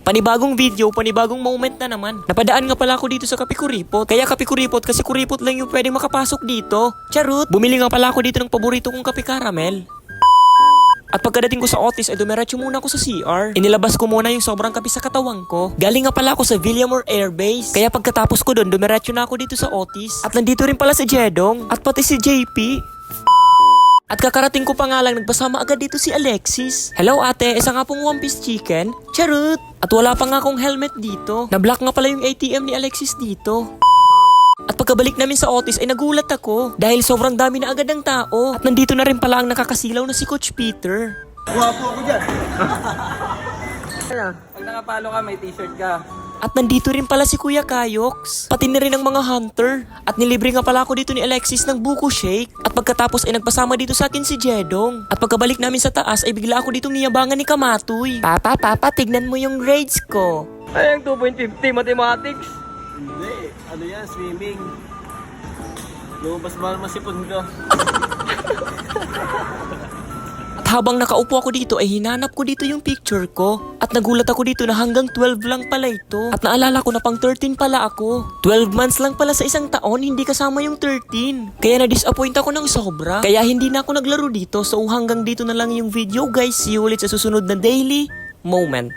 Panibagong video, panibagong moment na naman. Napadaan nga pala ako dito sa Kape Kuripot. Kaya Kape Kuripot kasi kuripot lang yung pwedeng makapasok dito. Charot! Bumili nga pala ako dito ng paborito kong kape caramel. At pagkadating ko sa Otis ay dumiretso muna ako sa CR. Inilabas ko muna yung sobrang kape sa katawang ko. Galing nga pala ako sa Villamor Air Base. Kaya pagkatapos ko doon, dumiretso na ako dito sa Otis. At nandito rin pala si Jedong. At pati si JP. At kakarating ko pa nga lang, nagbasama agad dito si Alexis. Hello ate, isa nga pong one piece chicken. Charot! At wala pa nga akong helmet dito. Na-block nga pala yung ATM ni Alexis dito. At pagkabalik namin sa Otis ay nagulat ako dahil sobrang dami na agad ng tao. At nandito na rin pala ang nakakasilaw na si Coach Peter. Guwapo ako dyan. Pag nakapalo ka, may t-shirt ka. At nandito rin pala si Kuya Kayox. Pati na rin ang mga hunter. At nilibre nga pala ako dito ni Alexis ng buko shake. At pagkatapos ay nagpasama dito sa akin si Jedong. At pagkabalik namin sa taas ay bigla ako ditong niyabangan ni Kamatoy. Papa, tignan mo yung grades ko. Ay, ang 2.50 mathematics. Hindi, ano yan, swimming. Lumabas ba masipon ka? At habang nakaupo ako dito ay hinanap ko dito yung picture ko. At nagulat ako dito na hanggang 12 lang pala ito. At naalala ko na pang 13 pala ako. 12 months lang pala sa isang taon, hindi kasama yung 13. Kaya na-disappoint ako ng sobra. Kaya hindi na ako naglaro dito. So hanggang dito na lang yung video guys. See you ulit sa susunod na daily moment.